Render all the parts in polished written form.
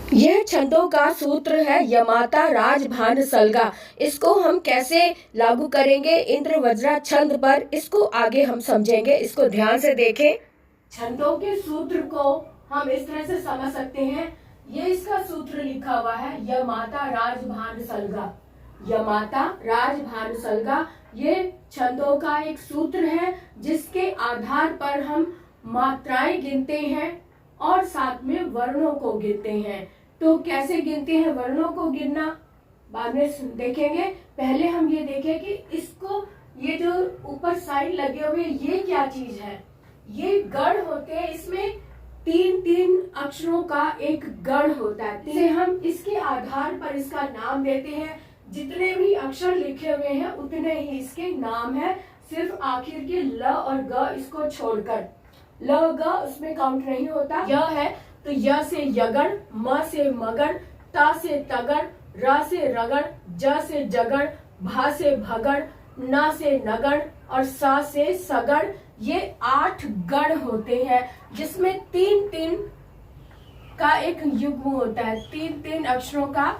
यह छंदों का सूत्र है यमाता राज भान सलगा। इसको हम कैसे लागू करेंगे इंद्र वज्रा छंद पर, इसको आगे हम समझेंगे। इसको ध्यान से देखें। छंदों के सूत्र को हम इस तरह से समझ सकते हैं। ये इसका सूत्र लिखा हुआ है यमाता राज भान सलगा। यमाता राज भान सलगा ये छंदों का एक सूत्र है जिसके आधार पर हम मात्राएं गिनते हैं और साथ में वर्णों को गिनते हैं। तो कैसे गिनते हैं वर्णों को गिनना बाद में देखेंगे। पहले हम ये देखें कि इसको ये जो ऊपर साइन लगे हुए ये क्या चीज है। ये गण होते हैं। इसमें तीन तीन अक्षरों का एक गण होता है। इसे हम इसके आधार पर इसका नाम देते हैं। जितने भी अक्षर लिखे हुए हैं उतने ही इसके नाम है, सिर्फ आखिर के ल और ग इसको छोड़कर। ल ग उसमें काउंट नहीं होता। य है तो य से यगण, म से मगण, ता से तगड़, र से रगड़, ज से जगड़, भा से भगड़, न से नगण और सा से सगड़। ये 8 गण होते हैं जिसमें तीन तीन का एक युग्म होता है। तीन तीन अक्षरों का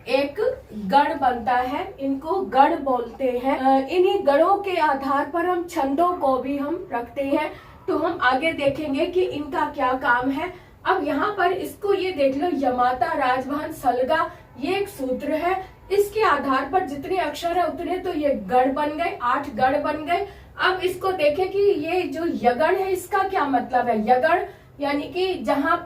एक गण बनता है। इनको गण बोलते हैं। इन्हीं गणों के आधार पर हम छंदों को भी हम रखते हैं। तो हम आगे देखेंगे कि इनका क्या काम है। अब यहाँ पर इसको ये देख लो यमाता राजभान सलगा ये एक सूत्र है। इसके आधार पर जितने अक्षर है उतने तो ये गण बन गए, 8 गण बन गए। अब इसको देखें कि ये जो यगण है इसका क्या मतलब है। यगण यानी कि जहां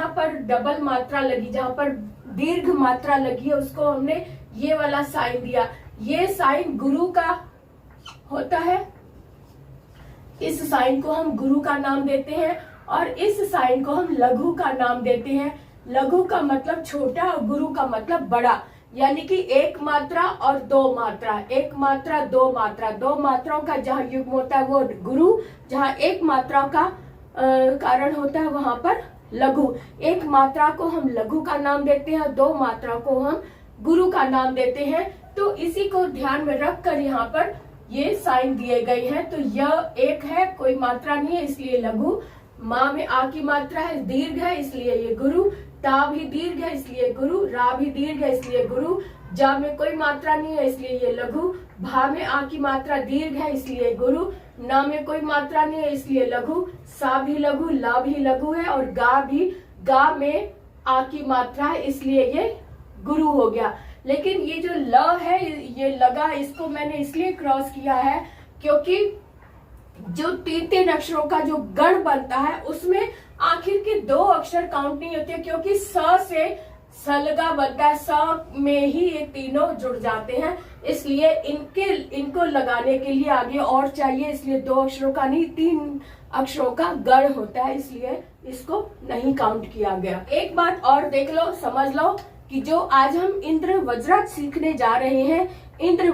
पर डबल मात्रा लगी, जहां पर दीर्घ मात्रा लगी है उसको हमने ये वाला साइन दिया। ये साइन गुरु का होता है। इस साइन को हम गुरु का नाम देते हैं और इस साइन को हम लघु का नाम देते हैं। लघु का मतलब छोटा और गुरु का मतलब बड़ा। यानी कि एक मात्रा और 2 मात्रा, एक मात्रा 2 मात्रा, 2 मात्राओं का जहाँ युग्म होता है वो गुरु, जहाँ एक मात्रा का कारण होता है वहां पर लघु। एक मात्रा को हम लघु का नाम देते हैं, 2 मात्रा को हम गुरु का नाम देते हैं। तो इसी को ध्यान में रखकर यहाँ पर ये साइन दिए गए हैं। तो यह एक है, कोई मात्रा नहीं है इसलिए लघु। माँ में आ की मात्रा है, दीर्घ है इसलिए ये गुरु। ता भी दीर्घ है इसलिए गुरु। रा भी दीर्घ है इसलिए गुरु। जा में कोई मात्रा नहीं है इसलिए ये लघु। भा में आ की मात्रा दीर्घ है इसलिए गुरु। ना में कोई मात्रा नहीं है इसलिए लघु। सा भी लघु, ला भी लघु है और गा में आ की मात्रा है इसलिए ये गुरु हो गया। लेकिन ये जो ल है ये लगा, इसको मैंने इसलिए क्रॉस किया है क्योंकि जो 3 अक्षरों का जो गण बनता है उसमें आखिर के 2 अक्षर काउंट नहीं होते क्योंकि स से सलगा बनता है। स में ही ये तीनों जुड़ जाते हैं, इसलिए इनको लगाने के लिए आगे और चाहिए, इसलिए 2 अक्षरों का नहीं 3 अक्षरों का गण होता है, इसलिए इसको नहीं काउंट किया गया। एक बात और देख लो, समझ लो कि जो आज हम इंद्र वज्रा सीखने जा रहे हैं, इंद्र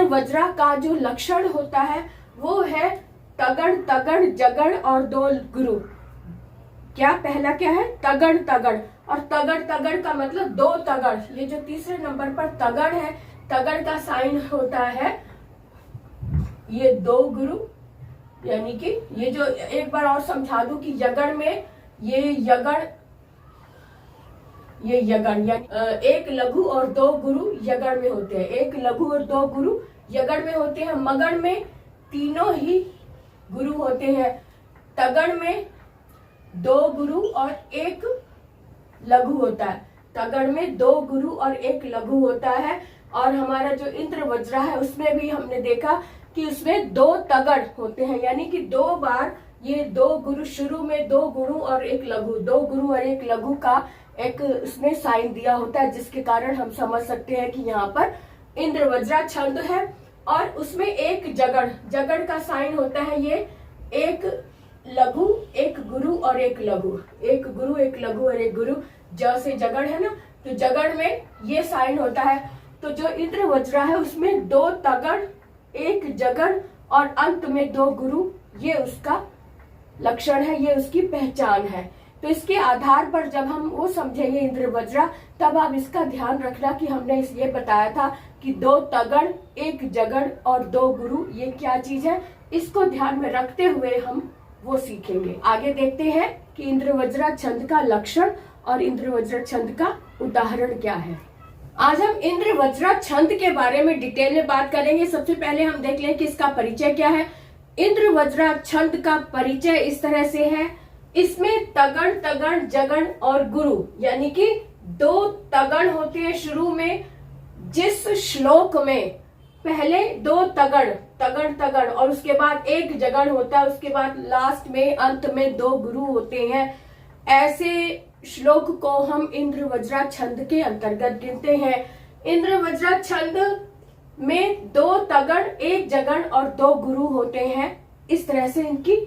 वज्रा का जो लक्षण होता है वो है तगड़ तगड़ जगड़ और 2 गुरु। क्या पहला क्या है तगड़ तगड़, और तगड़ तगड़ का मतलब 2 तगड़। ये जो तीसरे नंबर पर तगड़ है, तगड़ का साइन होता है ये 2 गुरु। यानी कि ये जो एक बार और समझा दूं कि यगड़ में ये यगड़ यानी एक लघु और 2 गुरु यगड़ में होते हैं। एक लघु और 2 गुरु यगड़ में होते हैं। मगड़ में तीनों ही गुरु होते हैं। तगड़ में 2 गुरु और 1 लघु होता है। तगड़ में 2 गुरु और 1 लघु होता है। और हमारा जो इंद्र वज्रा है उसमें भी हमने देखा कि उसमें 2 तगड़ होते हैं। यानी कि 2 बार ये 2 गुरु, शुरू में 2 गुरु और 1 लघु, 2 गुरु और 1 लघु का एक उसमें साइन दिया होता है, जिसके कारण हम समझ सकते हैं कि यहाँ पर इंद्र वज्रा छंद है। और उसमें एक जगड़ का साइन होता है ये 1 लघु, 1 गुरु और 1 लघु, 1 गुरु 1 लघु और 1 गुरु। ज से जगड़ है ना, तो जगड़ में ये साइन होता है। तो जो इंद्र वज्रा है उसमें 2 तगड़, 1 जगड़ और अंत में 2 गुरु, ये उसका लक्षण है, ये उसकी पहचान है। तो इसके आधार पर जब हम वो समझेंगे इंद्र वज्रा, तब आप इसका ध्यान रखना कि हमने ये बताया था कि 2 तगड़, 1 जगड़ और 2 गुरु ये क्या चीज है। इसको ध्यान में रखते हुए हम वो सीखेंगे। आगे देखते हैं। कि इंद्रवज्रा छंद का लक्षण और इंद्रवज्रा छंद का उदाहरण क्या है। आज हम इंद्रवज्रा छंद के बारे में डिटेल में बात करेंगे। सबसे पहले हम देख लें कि इसका परिचय क्या है। इंद्रवज्रा छंद का परिचय इस तरह से है, इसमें तगण, तगण, जगण और गुरु यानी कि 2 तगण होते हैं शुरू में। जिस श्लोक में पहले 2 तगण, तगण तगण और उसके बाद 1 जगण होता है, उसके बाद लास्ट में अंत में 2 गुरु होते हैं, ऐसे श्लोक को हम इंद्रवज्रा छंद के अंतर्गत गिनते हैं। इंद्रवज्रा छंद में 2 तगण, 1 जगण और 2 गुरु होते हैं। इस तरह से इनकी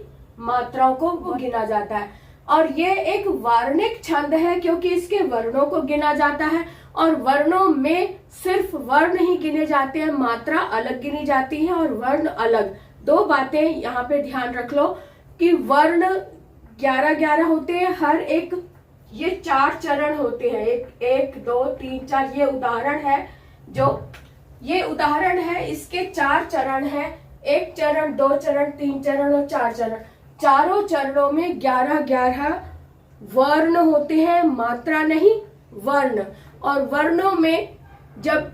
मात्राओं को गिना जाता है। और ये एक वार्णिक छंद है क्योंकि इसके वर्णों को गिना जाता है और वर्णों में सिर्फ वर्ण ही गिने जाते हैं, मात्रा अलग गिनी जाती है और वर्ण अलग। 2 बातें यहाँ पे ध्यान रख लो कि वर्ण 11-11 होते हैं, हर एक ये 4 चरण होते हैं, 1 2 3 4। ये उदाहरण है, जो ये उदाहरण है, इसके 4 चरण है, 1 चरण, 2 चरण, 3 चरण और 4 चरण। चारों चरणों में 11-11 वर्ण होते हैं, मात्रा नहीं वर्ण। और वर्णों में जब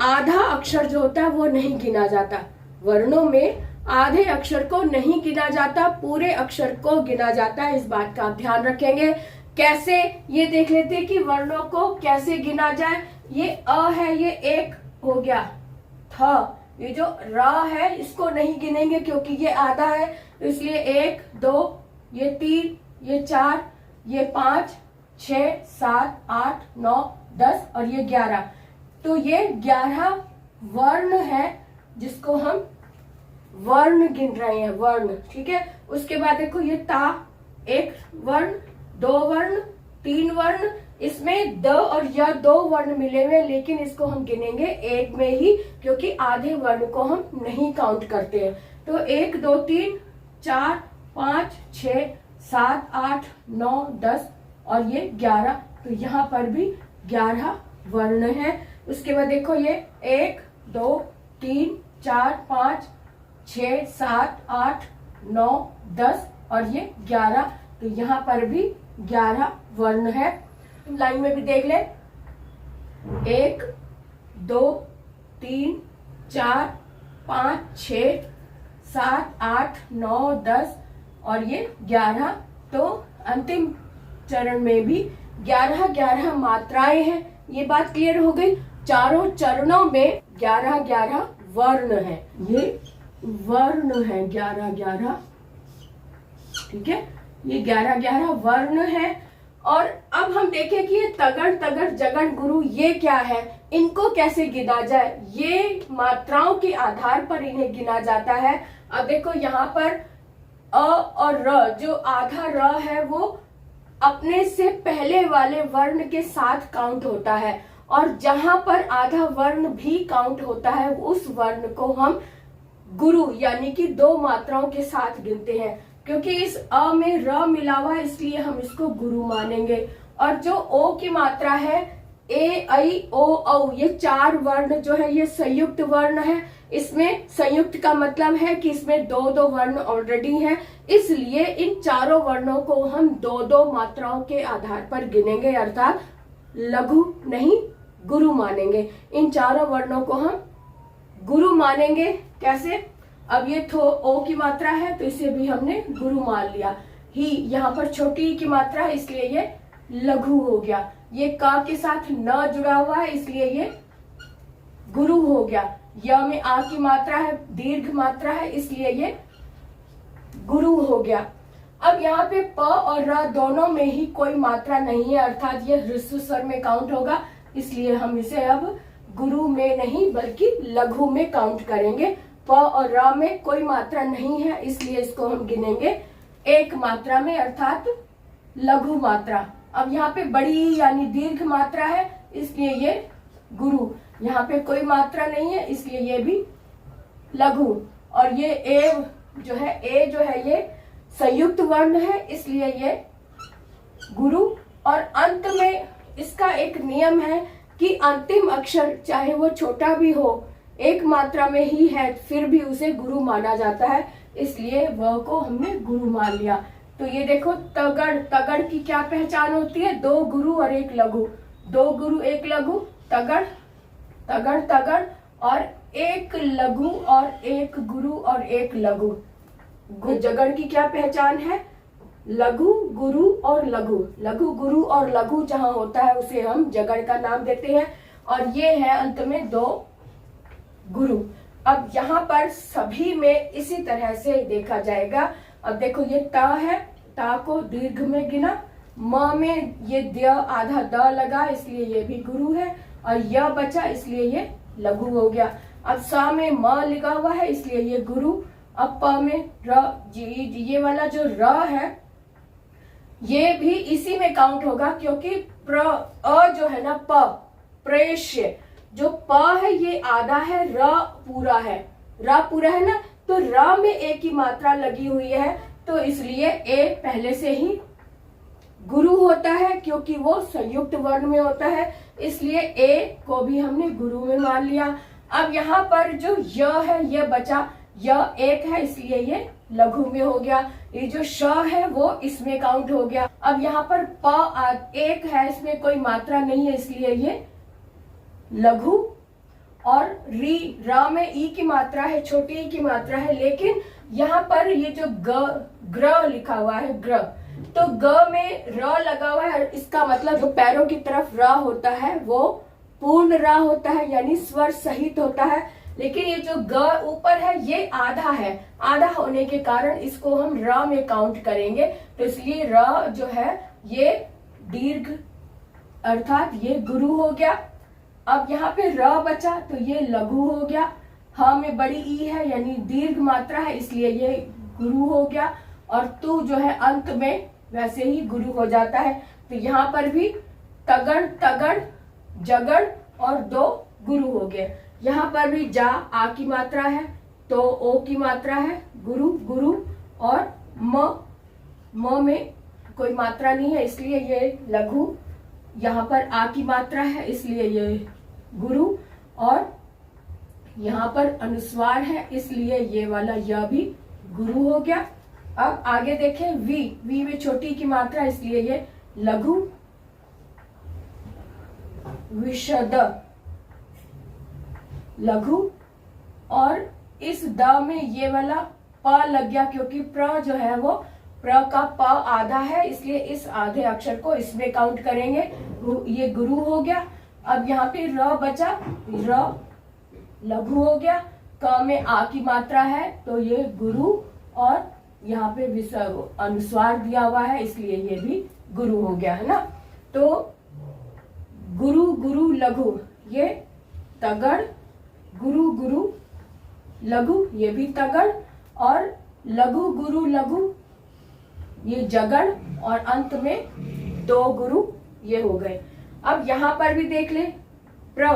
आधा अक्षर जो होता है वो नहीं गिना जाता, वर्णों में आधे अक्षर को नहीं गिना जाता, पूरे अक्षर को गिना जाता है। इस बात का आप ध्यान रखेंगे। कैसे, ये देख लेते हैं कि वर्णों को कैसे गिना जाए। ये अ है, ये 1 हो गया। थ, ये जो र है इसको नहीं गिनेंगे क्योंकि ये आधा है, तो इसलिए 1 2, ये 3, ये 4, ये 5 6 7 8 9 10 और ये 11। तो ये 11 वर्ण है जिसको हम वर्ण गिन रहे हैं, वर्ण। ठीक है। उसके बाद देखो ये ता, 1 वर्ण, 2 वर्ण, 3 वर्ण, इसमें द और य 2 वर्ण मिले हुए, लेकिन इसको हम गिनेंगे 1 में ही क्योंकि आधे वर्ण को हम नहीं काउंट करते हैं। तो 1 2 3 4 5 6 7 8 9 10 और ये 11। तो यहाँ पर भी 11 वर्ण है। उसके बाद देखो ये 1 2 3 4 5 6 7 8 9 10 और ये 11। तो यहाँ पर भी 11 वर्ण है। लाइन में भी देख ले, 1 2 3 4 5 6 7 8 9 10 और ये 11। तो अंतिम चरण में भी 11-11 मात्राएं हैं। ये बात क्लियर हो गई। चारों चरणों में 11-11 वर्ण है, ये वर्ण है 11-11। ठीक है, ये 11-11 वर्ण है। और अब हम देखें कि ये तगण, तगड़, जगण, गुरु ये क्या है, इनको कैसे गिना जाए। ये मात्राओं के आधार पर इन्हें गिना जाता है। अब देखो यहाँ पर अ और र, जो आधा र है वो अपने से पहले वाले वर्ण के साथ काउंट होता है, और जहां पर आधा वर्ण भी काउंट होता है उस वर्ण को हम गुरु यानी कि 2 मात्राओं के साथ गिनते हैं। क्योंकि इस अ में र मिला हुआ है इसलिए हम इसको गुरु मानेंगे। और जो ओ की मात्रा है, ए ऐ ओ औ, ये 4 वर्ण जो है ये संयुक्त वर्ण है। इसमें संयुक्त का मतलब है कि इसमें 2-2 वर्ण ऑलरेडी हैं, इसलिए इन चारों वर्णों को हम 2-2 मात्राओं के आधार पर गिनेंगे, अर्थात लघु नहीं गुरु मानेंगे। इन चारों वर्णों को हम गुरु मानेंगे। कैसे, अब ये ओ की मात्रा है तो इसे भी हमने गुरु मान लिया। ही यहाँ पर छोटी ई की मात्रा है इसलिए ये लघु हो गया। ये का के साथ न जुड़ा हुआ है इसलिए ये गुरु हो गया। य में आ की मात्रा है, दीर्घ मात्रा है, इसलिए ये गुरु हो गया। अब यहाँ पे प और र दोनों में ही कोई मात्रा नहीं है, अर्थात ये ह्रस्व स्वर में काउंट होगा, इसलिए हम इसे अब गुरु में नहीं बल्कि लघु में काउंट करेंगे। प और र में कोई मात्रा नहीं है इसलिए इसको हम गिनेंगे 1 मात्रा में, अर्थात लघु मात्रा। अब यहाँ पे बड़ी यानी दीर्घ मात्रा है इसलिए ये गुरु। यहाँ पे कोई मात्रा नहीं है इसलिए ये भी लघु। और ये ए जो है ये संयुक्त वर्ण है इसलिए ये गुरु। और अंत में इसका एक नियम है कि अंतिम अक्षर चाहे वो छोटा भी हो, 1 मात्रा में ही है, फिर भी उसे गुरु माना जाता है, इसलिए वह को हमने गुरु मान लिया। तो ये देखो तगड़, तगड़ की क्या पहचान होती है? 2 गुरु और 1 लघु, 2 गुरु 1 लघु, तगड़, तगड़ तगड़, और 1 लघु और 1 गुरु और 1 लघु। जगड़ की क्या पहचान है? लघु गुरु और लघु, लघु गुरु और लघु जहां होता है उसे हम जगड़ का नाम देते हैं। और ये है अंत में 2 गुरु। अब यहाँ पर सभी में इसी तरह से देखा जाएगा। अब देखो ये ता है, ता को दीर्घ में गिना, म में ये द आधा द लगा इसलिए ये भी गुरु है, और य बचा इसलिए ये लघु हो गया। अब सा में म लिखा हुआ है इसलिए ये गुरु। अब प में र, ये वाला जो र है ये भी इसी में काउंट होगा, क्योंकि प्र अ जो है ना प, प्रेष्य, जो प है ये आधा है, र पूरा है, र पूरा है ना, तो र में ए की मात्रा लगी हुई है, तो इसलिए ए पहले से ही गुरु होता है, क्योंकि वो संयुक्त वर्ण में होता है, इसलिए ए को भी हमने गुरु में मान लिया। अब यहाँ पर जो य है ये बचा, य 1 है इसलिए ये लघु में हो गया। ये जो श है वो इसमें काउंट हो गया। अब यहाँ पर प 1 है, इसमें कोई मात्रा नहीं है इसलिए ये लघु। और री, रा में ई की मात्रा है, छोटी ई की मात्रा है, लेकिन यहाँ पर ये जो ग्र लिखा हुआ है ग्र, तो ग में र लगा हुआ है, इसका मतलब जो पैरों की तरफ र होता है वो पूर्ण र होता है, यानी स्वर सहित होता है। लेकिन ये जो ग ऊपर है ये आधा है, आधा होने के कारण इसको हम र में काउंट करेंगे, तो इसलिए र जो है ये दीर्घ अर्थात ये गुरु हो गया। अब यहाँ पे र बचा तो ये लघु हो गया। ह में बड़ी ई है यानी दीर्घ मात्रा है इसलिए ये गुरु हो गया, और तू जो है अंत में वैसे ही गुरु हो जाता है। तो यहाँ पर भी तगड़ तगड़ जगड़ और 2 गुरु हो गए। यहाँ पर भी जा आ की मात्रा है तो ओ की मात्रा है, गुरु गुरु, और म में कोई मात्रा नहीं है इसलिए ये लघु, यहाँ पर आ की मात्रा है इसलिए ये गुरु, और यहाँ पर अनुस्वार है इसलिए ये वाला यह भी गुरु हो गया। अब आगे देखें वी, वी में छोटी की मात्रा इसलिए ये लघु, विशद लघु, और इस द में ये वाला प लग गया क्योंकि प्र जो है वो प्र का प आधा है इसलिए इस आधे अक्षर को इसमें काउंट करेंगे, ये गुरु हो गया। अब यहाँ पे र बचा, र लघु हो गया। क में आ की मात्रा है तो ये गुरु, और यहाँ पे अनुस्वार दिया हुआ है इसलिए ये भी गुरु हो गया है ना। तो गुरु गुरु लघु ये तगड़, गुरु गुरु लघु ये भी तगड़, और लघु गुरु लघु ये जगड़, और अंत में 2 गुरु ये हो गए। अब यहाँ पर भी देख ले प्र,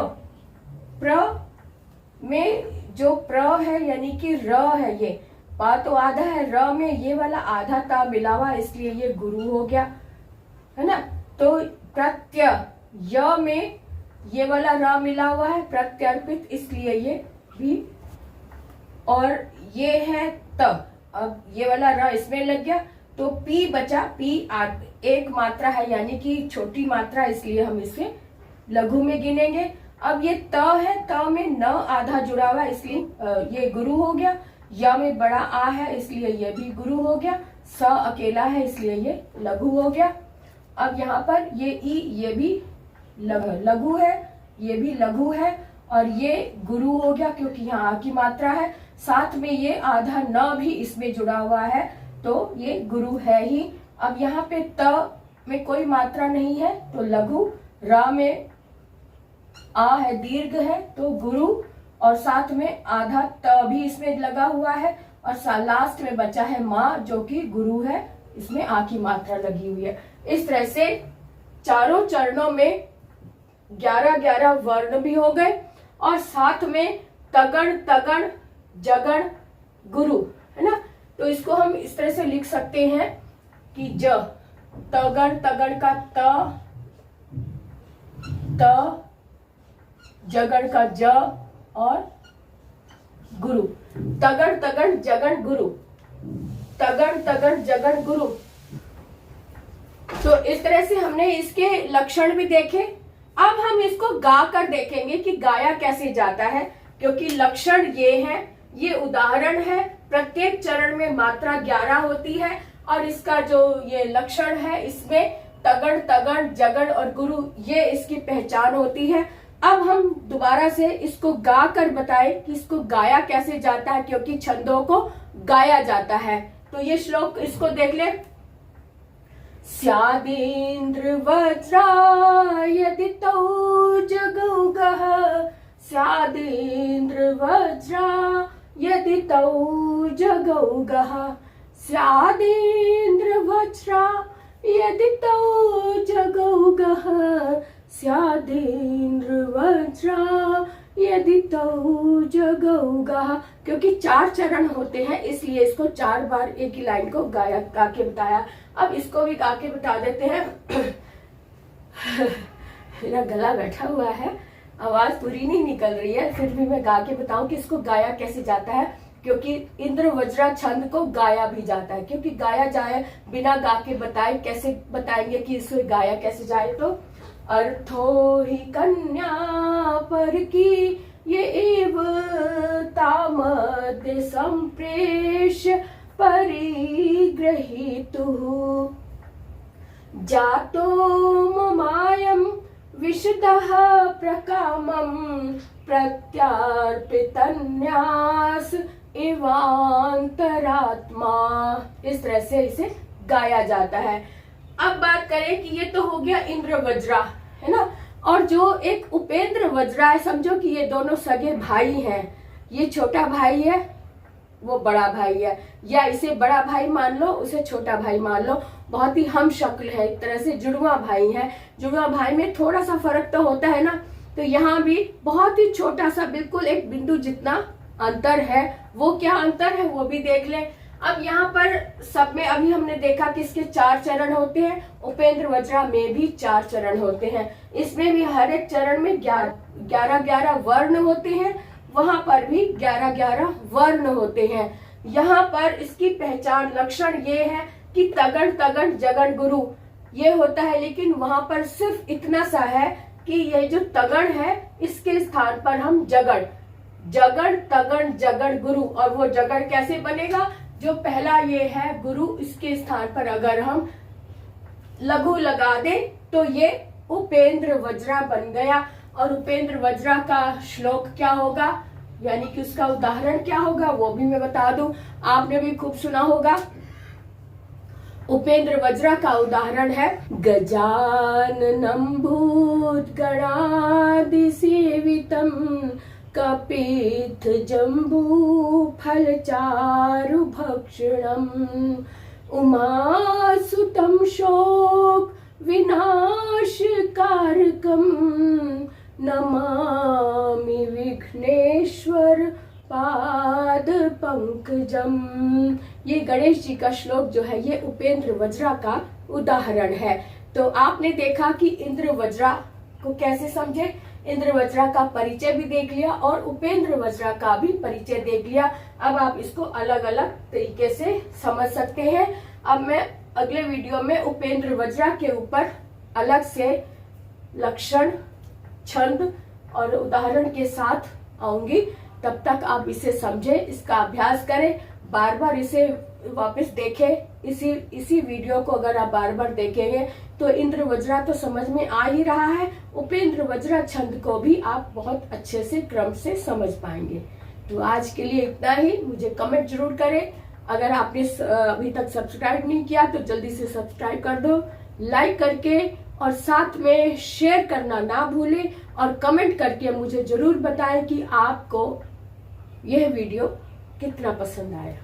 प्र में जो प्र है यानी कि र है, ये पा तो आधा है, र में ये वाला आधा ता मिला हुआ इसलिए ये गुरु हो गया है ना। तो प्रत्यय य में ये वाला र मिला हुआ है प्रत्यर्पित इसलिए ये भी, और ये है तब, अब ये वाला र इसमें लग गया तो पी बचा, पी 1 मात्रा है यानी कि छोटी मात्रा इसलिए हम इसे लघु में गिनेंगे। अब ये त है, त में न आधा जुड़ा हुआ इसलिए ये गुरु हो गया। य में बड़ा आ है इसलिए ये भी गुरु हो गया। स अकेला है इसलिए ये लघु हो गया। अब यहाँ पर ये ई ये भी लघु है, ये भी लघु है, और ये गुरु हो गया क्योंकि यहाँ आ की मात्रा है, साथ में ये आधा न भी इसमें जुड़ा हुआ है तो ये गुरु है ही। अब यहाँ पे त में कोई मात्रा नहीं है तो लघु, र में आ है दीर्घ है तो गुरु, और साथ में आधा त भी इसमें लगा हुआ है, और लास्ट में बचा है माँ जो कि गुरु है, इसमें आ की मात्रा लगी हुई है। इस तरह से चारों चरणों में 11-11 वर्ण भी हो गए, और साथ में तगड़ तगड़ जगड़ गुरु है ना। तो इसको हम इस तरह से लिख सकते हैं कि ज, तगड़ तगड़ का त, जगड़ का ज, और गुरु, तगड़ तगड़ जगड़ गुरु, तगड़ तगड़ जगड़ गुरु, तो इस तरह से हमने इसके लक्षण भी देखे। अब हम इसको गा कर देखेंगे कि गाया कैसे जाता है, क्योंकि लक्षण ये है, ये उदाहरण है। प्रत्येक चरण में मात्रा 11 होती है और इसका जो ये लक्षण है इसमें तगड़ तगड़ जगड़ और गुरु ये इसकी पहचान होती है। अब हम दोबारा से इसको गा कर बताएं कि इसको गाया कैसे जाता है, क्योंकि छंदों को गाया जाता है। तो ये श्लोक इसको देख ले। स्यादेन्द्र वज्रायदितौ जगौगः, स्यादेन्द्र वज्रायदितौ जगौगः, स्यादेन्द्र वज्रायदितौ जगौगः, स्यादेन्द्र वज्रायदितौ जगौगः। क्योंकि 4 चरण होते हैं इसलिए इसको 4 बार एक ही लाइन को गा के बताया। अब इसको भी गा के बता देते हैं। मेरा गला बैठा हुआ है, आवाज पूरी नहीं निकल रही है, फिर भी मैं गा के बताऊं कि इसको गाया कैसे जाता है। क्योंकि इंद्र वज्रा छंद को गाया भी जाता है, क्योंकि गाया जाए बिना गा के बताए कैसे बताएंगे कि इसको गाया कैसे जाए। तो अर्थो ही कन्या पर की ये एव तामद्य संप्रेष परिग्रहीतुः, जातो ममायं विशुद्धः प्रकामं प्रत्यार्पितन्यास इवांतरात्मा। इस तरह से इसे गाया जाता है। अब बात करें कि ये तो हो गया इंद्र वज्रा, है ना, और जो एक उपेंद्र वज्रा है, समझो कि ये दोनों सगे भाई हैं। ये छोटा भाई है, वो बड़ा भाई है, या इसे बड़ा भाई मान लो, उसे छोटा भाई मान लो। बहुत ही हम शक्ल है, एक तरह से जुड़वा भाई है। जुड़वा भाई में थोड़ा सा फर्क तो होता है ना, तो यहाँ भी बहुत ही छोटा सा बिल्कुल एक बिंदु जितना अंतर है। वो क्या अंतर है वो भी देख ले। अब यहाँ पर सब में अभी हमने देखा कि इसके 4 चरण होते हैं। उपेंद्र वज्रा में भी 4 चरण होते हैं। इसमें भी हर एक चरण में 11 वर्ण होते हैं, वहां पर भी 11 वर्ण होते हैं। यहाँ पर इसकी पहचान लक्षण ये है कि तगड़ तगड़ जगड़ गुरु ये होता है, लेकिन वहां पर सिर्फ इतना सा है कि ये जो तगड़ है इसके स्थान पर हम जगड़ तगड़ जगड़ गुरु, और वो जगड़ कैसे बनेगा, जो पहला ये है गुरु, इसके स्थान पर अगर हम लघु लगा दें तो ये उपेंद्र वज्रा बन गया। और उपेंद्र वज्रा का श्लोक क्या होगा, यानी कि उसका उदाहरण क्या होगा वो भी मैं बता दूं। आपने भी खूब सुना होगा। उपेंद्र वज्रा का उदाहरण है गजाननं भूतगणादिसेवितं कपित्थ जम्बू फलचारु भक्षणम् उमासुतं शोक विनाशकारकं नमामि विघ्नेश्वर पाद पंकजम। ये गणेश जी का श्लोक जो है ये उपेंद्र वज्रा का उदाहरण है। तो आपने देखा कि इंद्र वज्रा को कैसे समझे, इंद्र वज्रा का परिचय भी देख लिया और उपेंद्र वज्रा का भी परिचय देख लिया। अब आप इसको अलग अलग तरीके से समझ सकते हैं। अब मैं अगले वीडियो में उपेंद्र वज्रा के ऊपर अलग से लक्षण, छंद और उदाहरण के साथ आऊंगी। तब तक आप इसे समझें, इसका अभ्यास करें, बार बार इसे वापस देखें। इसी वीडियो को अगर आप बार बार देखेंगे तो इंद्र वज्रा तो समझ में आ ही रहा है, उपेंद्र वज्रा छंद को भी आप बहुत अच्छे से क्रम से समझ पाएंगे। तो आज के लिए इतना ही। मुझे कमेंट जरूर करें। अगर आपने अभी तक सब्सक्राइब नहीं किया तो जल्दी से सब्सक्राइब कर दो, लाइक करके, और साथ में शेयर करना ना भूलें, और कमेंट करके मुझे जरूर बताएं कि आपको यह वीडियो कितना पसंद आया।